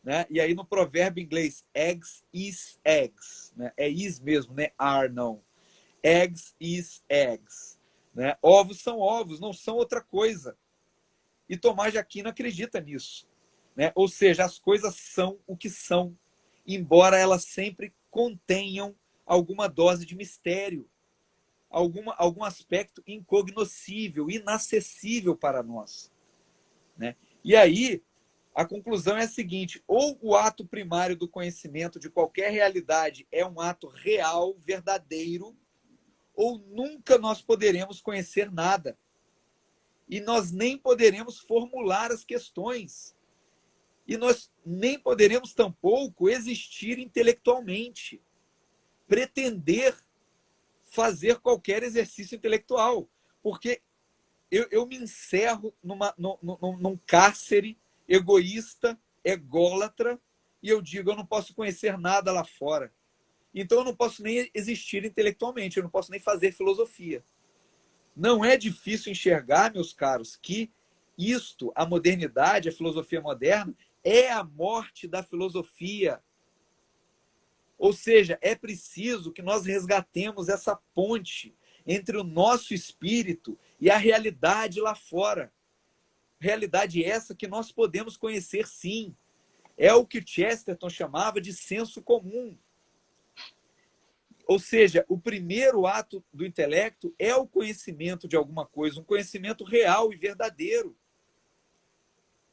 Né? E aí no provérbio inglês, eggs is eggs. Né? É is mesmo, né? Are não. Eggs is eggs. Né? Ovos são ovos, não são outra coisa. E Tomás de Aquino acredita nisso. Né? Ou seja, as coisas são o que são, embora elas sempre contenham alguma dose de mistério, algum aspecto incognoscível, inacessível para nós. Né? E aí, a conclusão é a seguinte: ou o ato primário do conhecimento de qualquer realidade é um ato real, verdadeiro, ou nunca nós poderemos conhecer nada. E nós nem poderemos formular as questões. E nós nem poderemos tampouco existir intelectualmente, pretender fazer qualquer exercício intelectual. Porque eu me encerro num cárcere egoísta, ególatra, e eu digo, eu não posso conhecer nada lá fora. Então eu não posso nem existir intelectualmente, eu não posso nem fazer filosofia. Não é difícil enxergar, meus caros, que isto, a modernidade, a filosofia moderna, é a morte da filosofia. Ou seja, é preciso que nós resgatemos essa ponte entre o nosso espírito e a realidade lá fora. Realidade essa que nós podemos conhecer, sim. É o que Chesterton chamava de senso comum. Ou seja, o primeiro ato do intelecto é o conhecimento de alguma coisa, um conhecimento real e verdadeiro.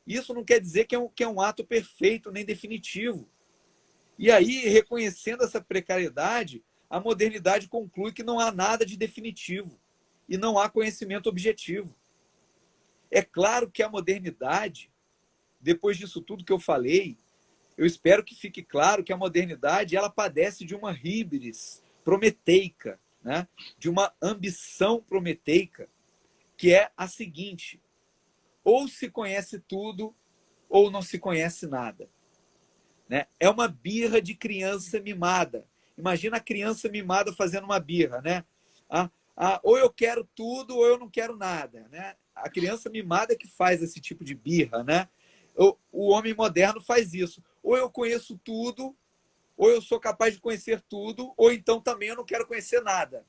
Isso não quer dizer que é um ato perfeito nem definitivo. E aí, reconhecendo essa precariedade, a modernidade conclui que não há nada de definitivo e não há conhecimento objetivo. É claro que a modernidade, depois disso tudo que eu falei, eu espero que fique claro que a modernidade ela padece de uma híbris prometeica, né? De uma ambição prometeica, que é a seguinte: ou se conhece tudo, ou não se conhece nada. Né? É uma birra de criança mimada. Imagina a criança mimada fazendo uma birra. Né? Ou eu quero tudo, ou eu não quero nada. Né? A criança mimada que faz esse tipo de birra. Né? O homem moderno faz isso. Ou eu conheço tudo, ou eu sou capaz de conhecer tudo, ou então também eu não quero conhecer nada.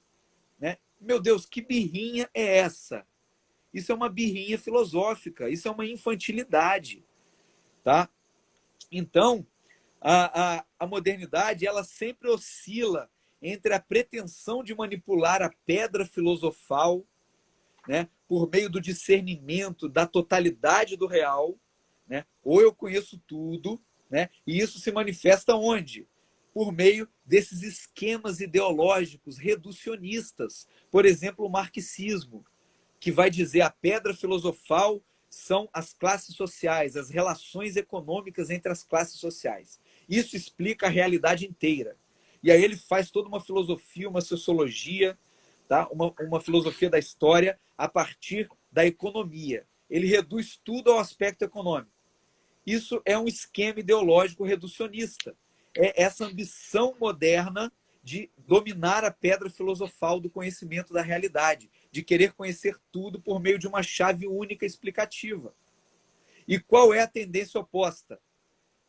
Né? Meu Deus, que birrinha é essa? Isso é uma birrinha filosófica, isso é uma infantilidade. Tá? Então, a modernidade ela sempre oscila entre a pretensão de manipular a pedra filosofal, né, por meio do discernimento da totalidade do real, né, ou eu conheço tudo, né, e isso se manifesta onde? Por meio desses esquemas ideológicos reducionistas. Por exemplo, o marxismo, que vai dizer a pedra filosofal são as classes sociais, as relações econômicas entre as classes sociais. Isso explica a realidade inteira. E aí ele faz toda uma filosofia, uma sociologia, tá? uma filosofia da história a partir da economia. Ele reduz tudo ao aspecto econômico. Isso é um esquema ideológico reducionista. É essa ambição moderna de dominar a pedra filosofal do conhecimento da realidade, de querer conhecer tudo por meio de uma chave única explicativa. E qual é a tendência oposta?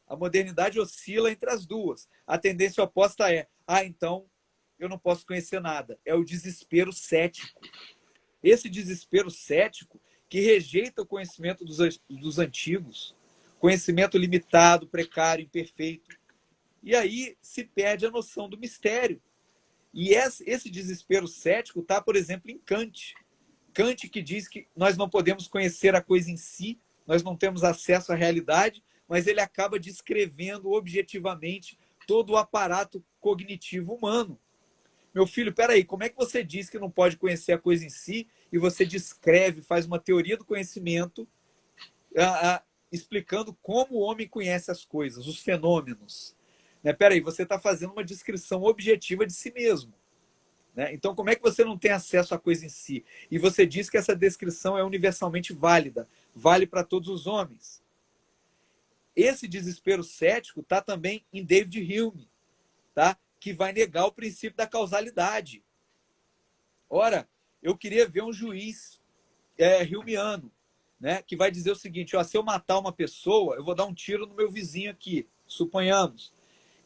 A modernidade oscila entre as duas. A tendência oposta é, então eu não posso conhecer nada. É o desespero cético. Esse desespero cético que rejeita o conhecimento dos antigos, conhecimento limitado, precário, imperfeito. E aí se perde a noção do mistério. E esse desespero cético está, por exemplo, em Kant. Kant que diz que nós não podemos conhecer a coisa em si, nós não temos acesso à realidade, mas ele acaba descrevendo objetivamente todo o aparato cognitivo humano. Meu filho, peraí, como é que você diz que não pode conhecer a coisa em si e você descreve, faz uma teoria do conhecimento explicando como o homem conhece as coisas, os fenômenos? Né? Peraí, você está fazendo uma descrição objetiva de si mesmo. Né? Então, como é que você não tem acesso à coisa em si? E você diz que essa descrição é universalmente válida, vale para todos os homens. Esse desespero cético está também em David Hume, tá? Que vai negar o princípio da causalidade. Ora, eu queria ver um juiz humeano, né? Que vai dizer o seguinte, ó, se eu matar uma pessoa, eu vou dar um tiro no meu vizinho aqui, suponhamos.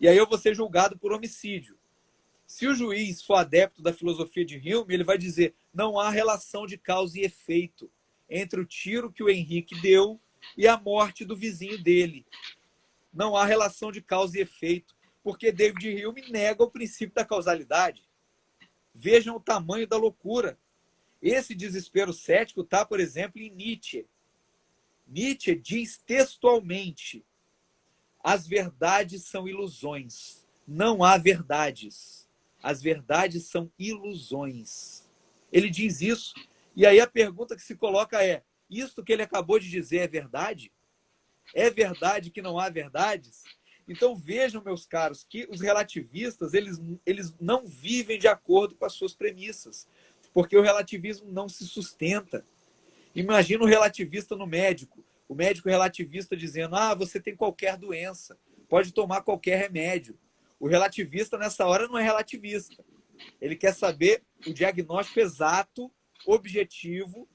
E aí eu vou ser julgado por homicídio. Se o juiz for adepto da filosofia de Hume, ele vai dizer, não há relação de causa e efeito entre o tiro que o Henrique deu e a morte do vizinho dele. Não há relação de causa e efeito, porque David Hume nega o princípio da causalidade. Vejam o tamanho da loucura. Esse desespero cético está, por exemplo, em Nietzsche. Nietzsche diz textualmente, as verdades são ilusões, não há verdades. As verdades são ilusões. Ele diz isso. E aí a pergunta que se coloca é, isto que ele acabou de dizer é verdade? É verdade que não há verdades? Então vejam, meus caros, que os relativistas eles não vivem de acordo com as suas premissas, porque o relativismo não se sustenta. Imagina o relativista no médico, o médico relativista dizendo, você tem qualquer doença, pode tomar qualquer remédio. O relativista, nessa hora, não é relativista. Ele quer saber o diagnóstico exato, objetivo,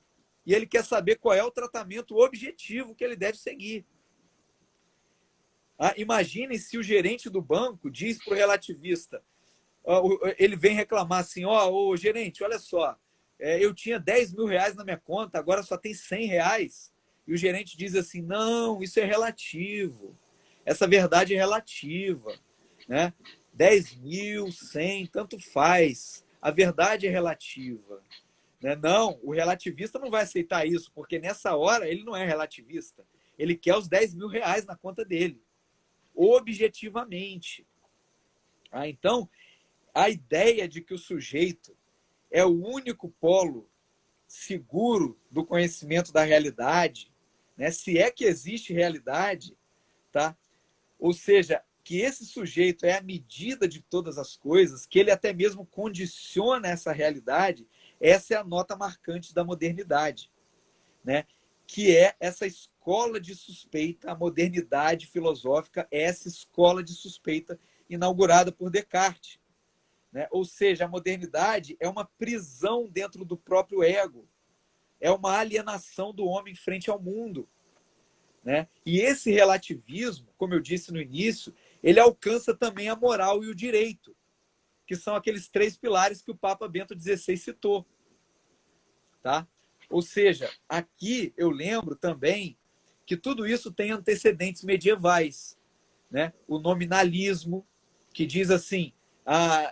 e ele quer saber qual é o tratamento objetivo que ele deve seguir. Imaginem se o gerente do banco diz para o relativista, ele vem reclamar assim, ô gerente, olha só, eu tinha 10 mil reais na minha conta, agora só tem 100 reais. E o gerente diz assim, não, isso é relativo. Essa verdade é relativa. Né? 10 mil, 100, tanto faz. A verdade é relativa. Né? Não, o relativista não vai aceitar isso, porque nessa hora ele não é relativista. Ele quer os 10 mil reais na conta dele. Objetivamente. Então, a ideia de que o sujeito é o único polo seguro do conhecimento da realidade, né? Se é que existe realidade, tá? Ou seja, que esse sujeito é a medida de todas as coisas, que ele até mesmo condiciona essa realidade, essa é a nota marcante da modernidade, né? Que é essa escola de suspeita, a modernidade filosófica é essa escola de suspeita inaugurada por Descartes. Né? Ou seja, a modernidade é uma prisão dentro do próprio ego, é uma alienação do homem frente ao mundo. Né? E esse relativismo, como eu disse no início, ele alcança também a moral e o direito, que são aqueles 3 pilares que o Papa Bento XVI citou. Tá? Ou seja, aqui eu lembro também que tudo isso tem antecedentes medievais, né? O nominalismo, que diz assim,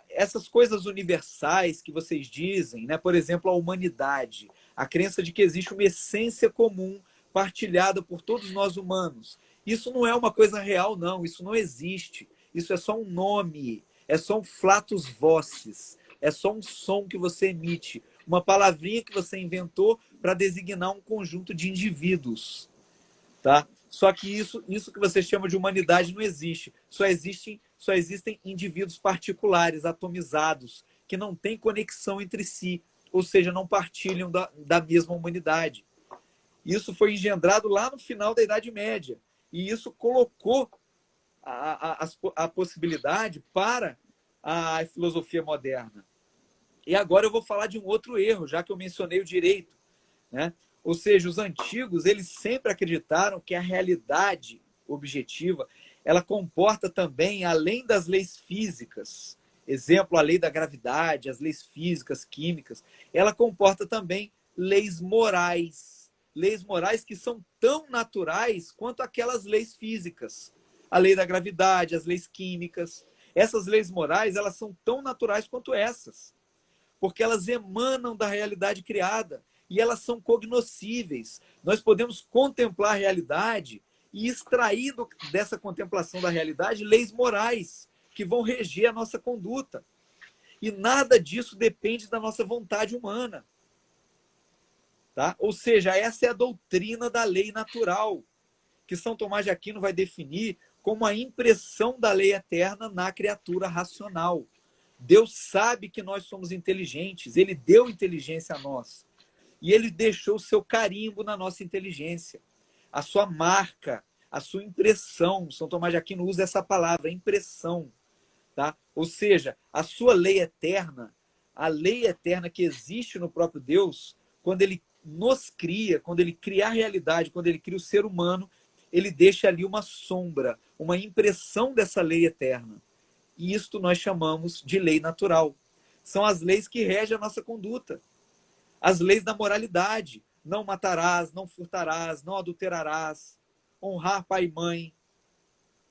essas coisas universais que vocês dizem, né? Por exemplo, a humanidade, a crença de que existe uma essência comum partilhada por todos nós humanos. Isso não é uma coisa real, não. Isso não existe. Isso é só um nome, é só um flatus vocis, é só um som que você emite, uma palavrinha que você inventou para designar um conjunto de indivíduos. Tá? Só que isso que você chama de humanidade não existe. Só existem indivíduos particulares, atomizados, que não têm conexão entre si, ou seja, não partilham da mesma humanidade. Isso foi engendrado lá no final da Idade Média. E isso colocou a possibilidade para a filosofia moderna. E agora eu vou falar de um outro erro, já que eu mencionei o direito, né? Ou seja, os antigos, eles sempre acreditaram que a realidade objetiva, ela comporta também, além das leis físicas, exemplo, a lei da gravidade, as leis físicas, químicas, ela comporta também leis morais que são tão naturais quanto aquelas leis físicas. A lei da gravidade, as leis químicas. Essas leis morais, elas são tão naturais quanto essas, porque elas emanam da realidade criada e elas são cognoscíveis. Nós podemos contemplar a realidade e extrair dessa contemplação da realidade leis morais que vão reger a nossa conduta. E nada disso depende da nossa vontade humana. Tá? Ou seja, essa é a doutrina da lei natural, que São Tomás de Aquino vai definir como a impressão da lei eterna na criatura racional. Deus sabe que nós somos inteligentes, ele deu inteligência a nós. E ele deixou o seu carimbo na nossa inteligência, a sua marca, a sua impressão. São Tomás de Aquino usa essa palavra, impressão. Tá? Ou seja, a sua lei eterna, a lei eterna que existe no próprio Deus, quando ele nos cria, quando ele cria a realidade, quando ele cria o ser humano, ele deixa ali uma sombra, uma impressão dessa lei eterna. E isto nós chamamos de lei natural. São as leis que regem a nossa conduta. As leis da moralidade. Não matarás, não furtarás, não adulterarás, honrar pai e mãe,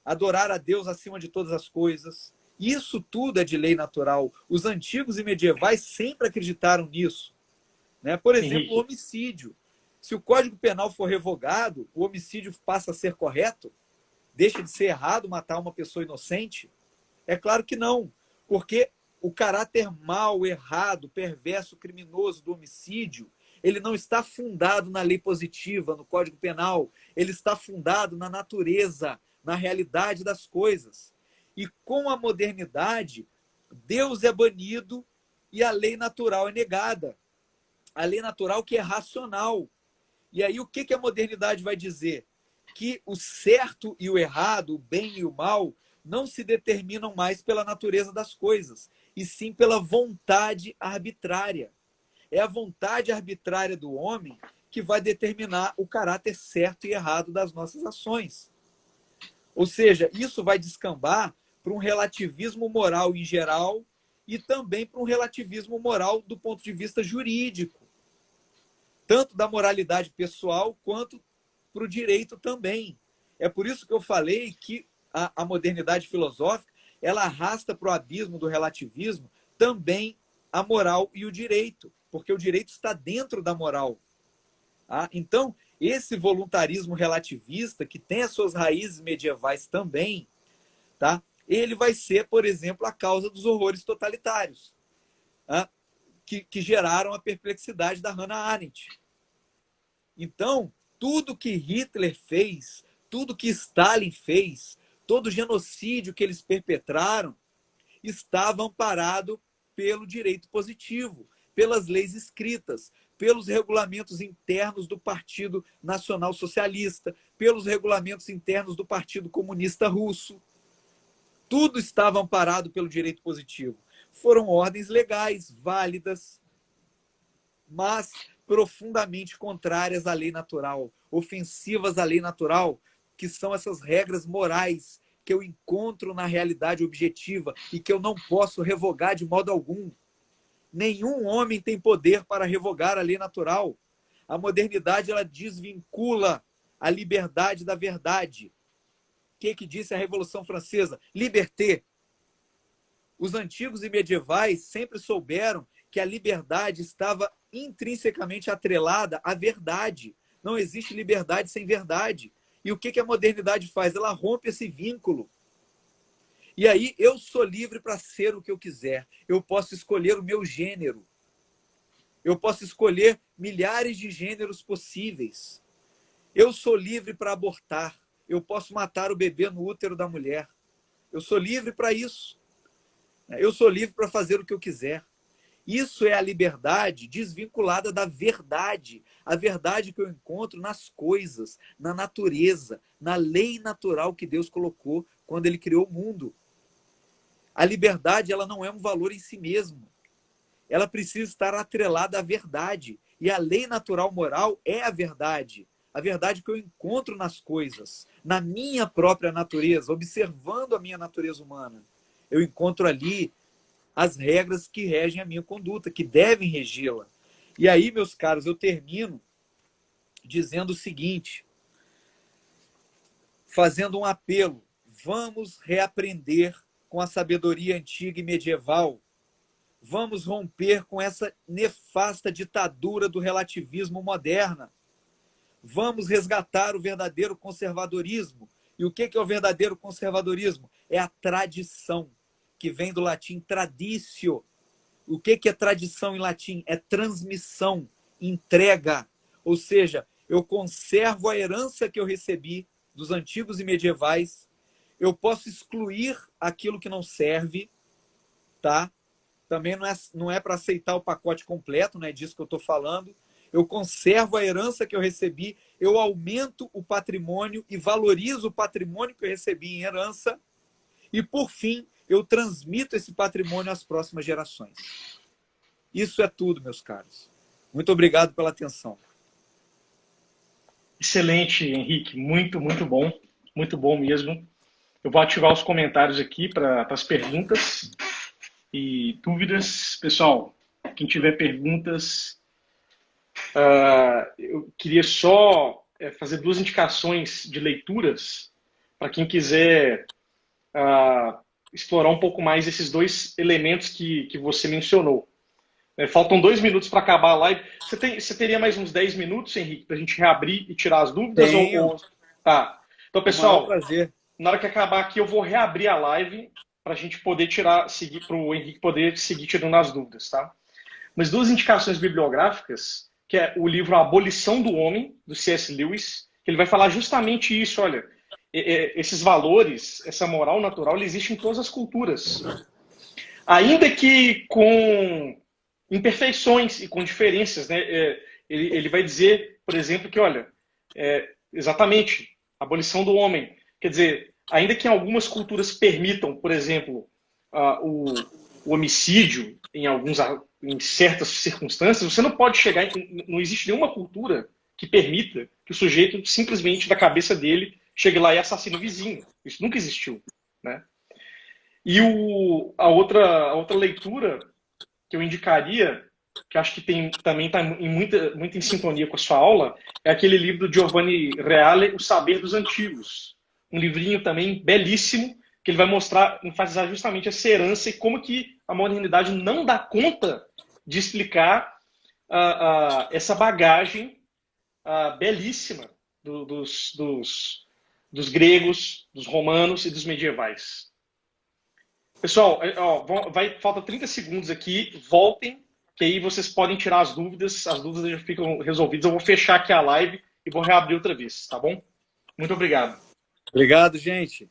adorar a Deus acima de todas as coisas. Isso tudo é de lei natural. Os antigos e medievais sempre acreditaram nisso. Né? Por exemplo, o homicídio. Se o Código Penal for revogado, o homicídio passa a ser correto? Deixa de ser errado matar uma pessoa inocente? É claro que não, porque o caráter mau, errado, perverso, criminoso do homicídio, ele não está fundado na lei positiva, no Código Penal, ele está fundado na natureza, na realidade das coisas. E com a modernidade, Deus é banido e a lei natural é negada. A lei natural que é racional. E aí o que a modernidade vai dizer? Que o certo e o errado, o bem e o mal, não se determinam mais pela natureza das coisas, e sim pela vontade arbitrária. É a vontade arbitrária do homem que vai determinar o caráter certo e errado das nossas ações. Ou seja, isso vai descambar para um relativismo moral em geral e também para um relativismo moral do ponto de vista jurídico, tanto da moralidade pessoal quanto para o direito também. É por isso que eu falei que a modernidade filosófica ela arrasta para o abismo do relativismo também a moral e o direito, porque o direito está dentro da moral. Então, esse voluntarismo relativista, que tem as suas raízes medievais também, tá? Ele vai ser, por exemplo, a causa dos horrores totalitários, que geraram a perplexidade da Hannah Arendt. Então, tudo que Hitler fez, tudo que Stalin fez, todo o genocídio que eles perpetraram, estava amparado pelo direito positivo, pelas leis escritas, pelos regulamentos internos do Partido Nacional Socialista, pelos regulamentos internos do Partido Comunista Russo. Tudo estava amparado pelo direito positivo. Foram ordens legais, válidas, mas profundamente contrárias à lei natural, ofensivas à lei natural, que são essas regras morais que eu encontro na realidade objetiva e que eu não posso revogar de modo algum. Nenhum homem tem poder para revogar a lei natural. A modernidade, ela desvincula a liberdade da verdade. O que disse a Revolução Francesa? Liberté. Os antigos e medievais sempre souberam que a liberdade estava intrinsecamente atrelada à verdade. Não existe liberdade sem verdade. E o que a modernidade faz? Ela rompe esse vínculo. E aí eu sou livre para ser o que eu quiser. Eu posso escolher o meu gênero. Eu posso escolher milhares de gêneros possíveis. Eu sou livre para abortar. Eu posso matar o bebê no útero da mulher. Eu sou livre para isso. Eu sou livre para fazer o que eu quiser. Isso é a liberdade desvinculada da verdade. A verdade que eu encontro nas coisas, na natureza, na lei natural que Deus colocou quando Ele criou o mundo. A liberdade, ela não é um valor em si mesmo. Ela precisa estar atrelada à verdade. E a lei natural moral é a verdade. A verdade que eu encontro nas coisas, na minha própria natureza, observando a minha natureza humana. Eu encontro ali as regras que regem a minha conduta, que devem regê-la. E aí, meus caros, eu termino dizendo o seguinte, fazendo um apelo. Vamos reaprender com a sabedoria antiga e medieval. Vamos romper com essa nefasta ditadura do relativismo moderna. Vamos resgatar o verdadeiro conservadorismo. E o que é o verdadeiro conservadorismo? É a tradição, que vem do latim traditio. O que é tradição em latim? É transmissão, entrega. Ou seja, eu conservo a herança que eu recebi dos antigos e medievais. Eu posso excluir aquilo que não serve, tá? Também não é para aceitar o pacote completo, não é disso que eu estou falando. Eu conservo a herança que eu recebi, eu aumento o patrimônio e valorizo o patrimônio que eu recebi em herança. E, por fim, eu transmito esse patrimônio às próximas gerações. Isso é tudo, meus caros. Muito obrigado pela atenção. Excelente, Henrique. Muito, muito bom. Muito bom mesmo. Eu vou ativar os comentários aqui para as perguntas e dúvidas. Pessoal, quem tiver perguntas, eu queria só fazer 2 indicações de leituras para quem quiser explorar um pouco mais esses 2 elementos que você mencionou. Faltam 2 minutos para acabar a live. Você teria mais uns 10 minutos, Henrique, para a gente reabrir e tirar as dúvidas? Tenho. Tá. Então, pessoal, prazer. Na hora que acabar aqui, eu vou reabrir a live para a gente poder seguir para o Henrique poder seguir tirando as dúvidas, tá? Mas 2 indicações bibliográficas, que é o livro A Abolição do Homem, do C.S. Lewis, que ele vai falar justamente isso, olha, esses valores, essa moral natural, ele existe em todas as culturas. Ainda que com imperfeições e com diferenças, né? Ele vai dizer, por exemplo, que, olha, exatamente, a abolição do homem. Quer dizer, ainda que em algumas culturas permitam, por exemplo, o homicídio em certas circunstâncias, você não pode chegar, não existe nenhuma cultura que permita que o sujeito simplesmente da cabeça dele chegue lá e assassine o vizinho. Isso nunca existiu, né? E a outra leitura que eu indicaria, que acho que também está muito em sintonia com a sua aula, é aquele livro do Giovanni Reale, O Saber dos Antigos. Um livrinho também belíssimo, que ele vai enfatizar justamente essa herança e como que a modernidade não dá conta de explicar essa bagagem belíssima dos gregos, dos romanos e dos medievais. Pessoal, falta 30 segundos aqui, voltem, que aí vocês podem tirar as dúvidas já ficam resolvidas. Eu vou fechar aqui a live e vou reabrir outra vez, tá bom? Muito obrigado. Obrigado, gente.